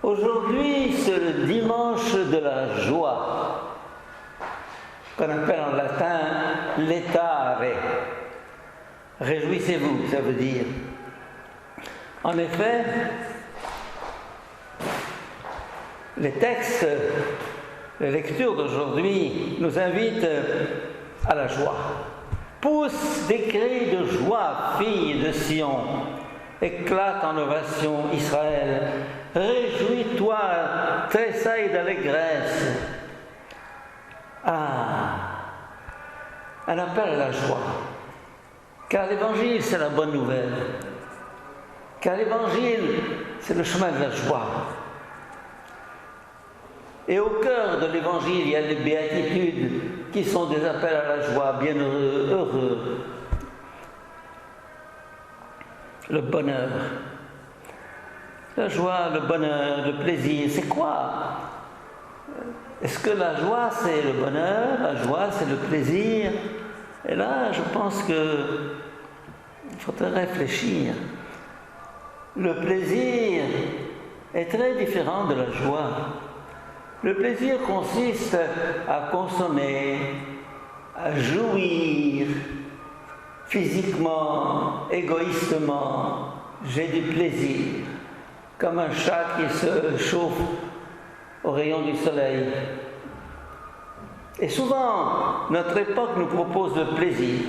Aujourd'hui, c'est le dimanche de la joie, qu'on appelle en latin letare. Réjouissez-vous, ça veut dire. En effet, les textes, les lectures d'aujourd'hui nous invitent à la joie. Pousse des cris de joie, fille de Sion, éclate en ovation Israël. Réjouis-toi, tressaille d'allégresse. Ah, un appel à la joie. Car l'évangile, c'est la bonne nouvelle. Car l'évangile, c'est le chemin de la joie. Et au cœur de l'évangile, il y a les béatitudes qui sont des appels à la joie, bienheureux, heureux. Le bonheur. La joie, le bonheur, le plaisir, c'est quoi? Est-ce que la joie, c'est le bonheur? La joie, c'est le plaisir? Et là, je pense qu'il faudrait réfléchir. Le plaisir est très différent de la joie. Le plaisir consiste à consommer, à jouir physiquement, égoïstement. J'ai du plaisir, comme un chat qui se chauffe au rayon du soleil. Et souvent, notre époque nous propose le plaisir,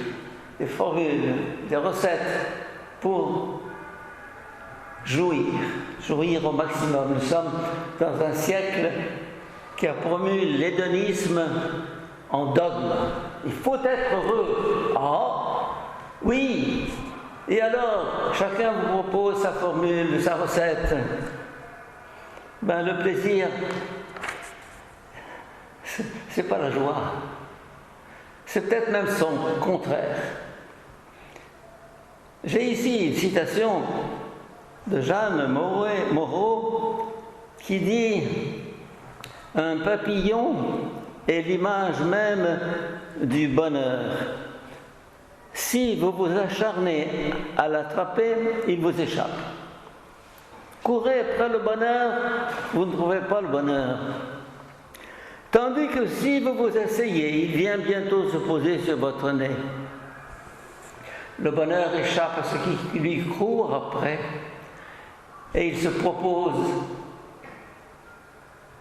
des formules, des recettes pour jouir au maximum. Nous sommes dans un siècle qui a promu l'hédonisme en dogme. Il faut être heureux. Ah, oui. Et alors, chacun vous propose sa formule, sa recette. Le plaisir, c'est pas la joie. C'est peut-être même son contraire. J'ai ici une citation de Jeanne Moreau qui dit « Un papillon est l'image même du bonheur. Si vous vous acharnez à l'attraper, il vous échappe. Courez après le bonheur, vous ne trouvez pas le bonheur. Tandis que si vous vous asseyez, il vient bientôt se poser sur votre nez. Le bonheur échappe à ceux qui lui courent après, et il se propose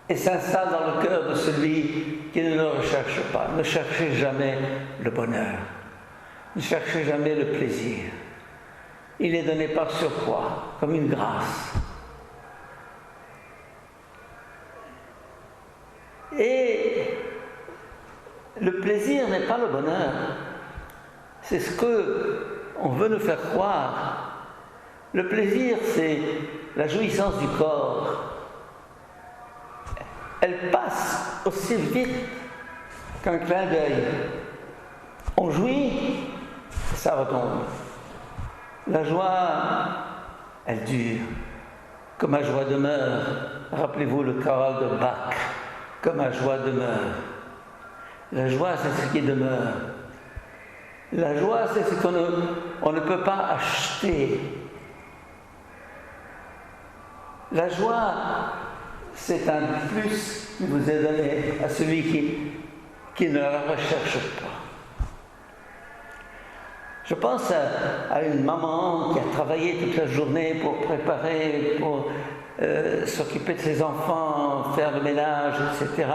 et s'installe dans le cœur de celui qui ne le recherche pas. Ne cherchez jamais le bonheur. Ne cherchez jamais le plaisir. Il est donné par surcroît, comme une grâce. Et le plaisir n'est pas le bonheur. C'est ce qu'on veut nous faire croire. Le plaisir, c'est la jouissance du corps. Elle passe aussi vite qu'un clin d'œil. On jouit, ça retombe. La joie, elle dure. Que ma joie demeure. Rappelez-vous le choral de Bach. Que ma joie demeure. La joie, c'est ce qui demeure. La joie, c'est ce qu'on ne peut pas acheter. La joie, c'est un plus qui vous est donné à celui qui ne la recherche pas. Je pense à une maman qui a travaillé toute la journée pour préparer, pour s'occuper de ses enfants, faire le ménage, etc.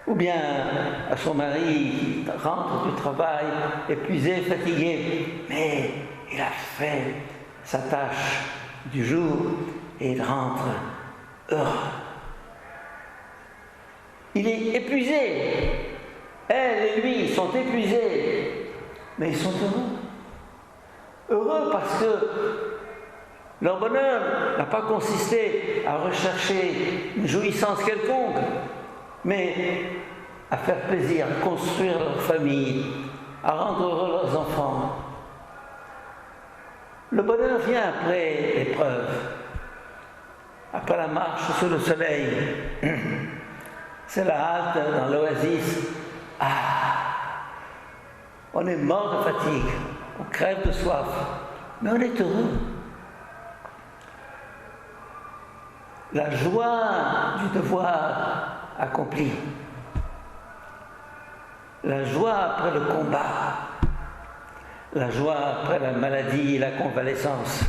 Ou bien à son mari qui rentre du travail, épuisé, fatigué, mais il a fait sa tâche du jour et il rentre heureux. Il est épuisé. Elle et lui sont épuisés, mais ils sont heureux. Heureux parce que leur bonheur n'a pas consisté à rechercher une jouissance quelconque, mais à faire plaisir, à construire leur famille, à rendre heureux leurs enfants. Le bonheur vient après l'épreuve, après la marche sous le soleil. C'est la halte dans l'oasis. On est mort de fatigue, on crève de soif, mais on est heureux. la joie du devoir accompli, la joie après le combat, la joie après la maladie et la convalescence.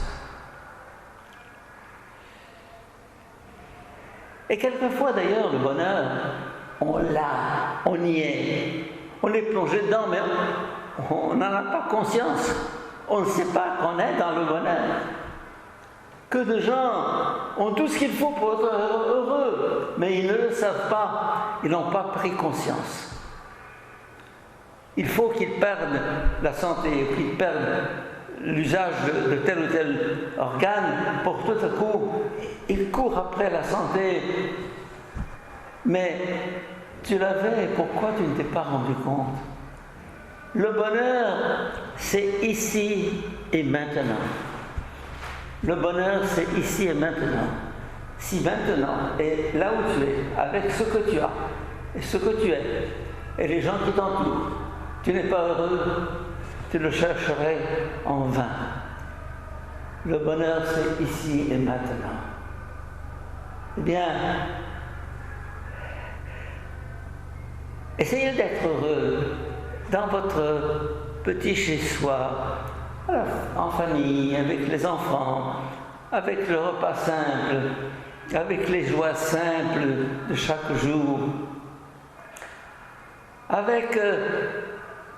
Et quelquefois d'ailleurs, le bonheur, on l'a, on y est, on est plongé dedans, mais on n'en a pas conscience. On ne sait pas qu'on est dans le bonheur. Que de gens ont tout ce qu'il faut pour être heureux, mais ils ne le savent pas, ils n'ont pas pris conscience. Il faut qu'ils perdent la santé, qu'ils perdent l'usage de tel ou tel organe pour tout à coup, ils courent après la santé. Mais tu l'avais, pourquoi tu ne t'es pas rendu compte? Le bonheur, c'est ici et maintenant. Le bonheur, c'est ici et maintenant. Si maintenant, et là où tu es, avec ce que tu as, et ce que tu es, et les gens qui t'entourent, tu n'es pas heureux, tu le chercherais en vain. Le bonheur, c'est ici et maintenant. Eh bien, essayez d'être heureux dans votre petit chez-soi, en famille, avec les enfants, avec le repas simple, avec les joies simples de chaque jour, avec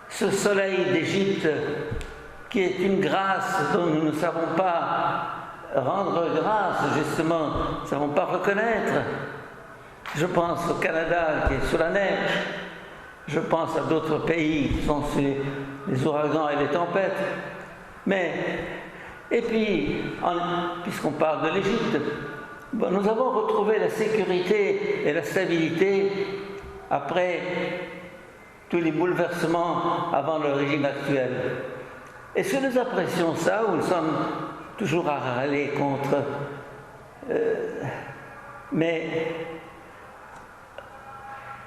ce soleil d'Égypte qui est une grâce dont nous ne savons pas rendre grâce, justement, nous ne savons pas reconnaître. Je pense au Canada qui est sous la neige, je pense à d'autres pays qui sont sous les ouragans et les tempêtes. Et puis, puisqu'on parle de l'Égypte, nous avons retrouvé la sécurité et la stabilité après tous les bouleversements avant le régime actuel. Est-ce que nous apprécions ça ou nous sommes toujours à râler contre mais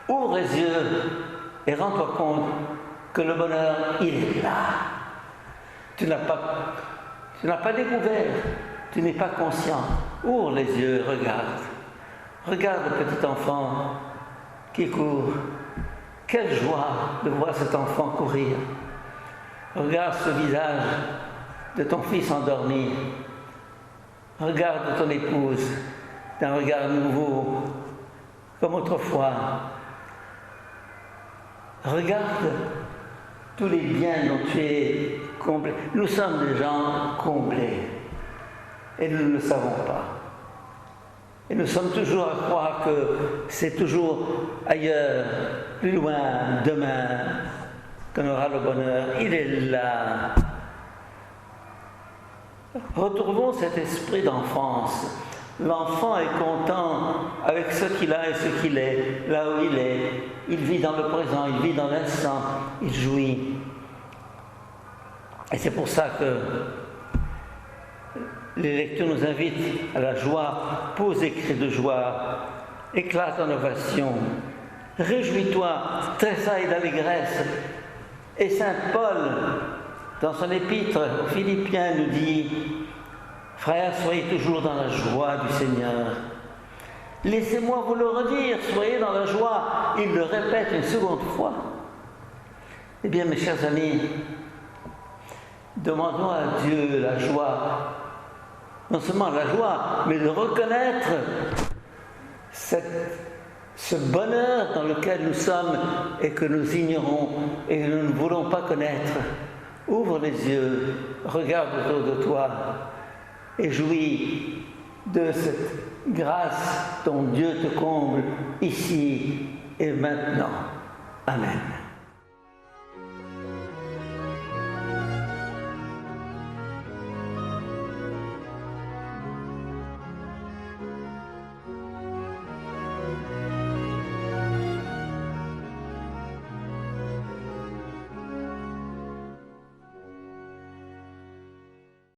ouvre les yeux et rends-toi compte que le bonheur, il est là. Tu n'as pas découvert, tu n'es pas conscient. Ouvre les yeux, regarde. Regarde le petit enfant qui court. Quelle joie de voir cet enfant courir. Regarde ce visage de ton fils endormi. Regarde ton épouse d'un regard nouveau, comme autrefois. Regarde tous les biens dont tu es comblé. Nous sommes des gens comblés et nous ne le savons pas. Et nous sommes toujours à croire que c'est toujours ailleurs, plus loin, demain, qu'on aura le bonheur. Il est là. Retrouvons cet esprit d'enfance. L'enfant est content avec ce qu'il a et ce qu'il est, là où il est. Il vit dans le présent, il vit dans l'instant, il jouit. Et c'est pour ça que les lectures nous invitent à la joie. Pose des cris de joie, éclate en ovation, réjouis-toi, tressaille d'allégresse. Et saint Paul, dans son épître aux Philippiens, nous dit: frères, soyez toujours dans la joie du Seigneur. Laissez-moi vous le redire, soyez dans la joie. Il le répète une seconde fois. Eh bien, mes chers amis, demandons à Dieu la joie. Non seulement la joie, mais de reconnaître ce bonheur dans lequel nous sommes et que nous ignorons et que nous ne voulons pas connaître. Ouvre les yeux, regarde autour de toi et jouis de cette grâce dont Dieu te comble ici et maintenant. Amen.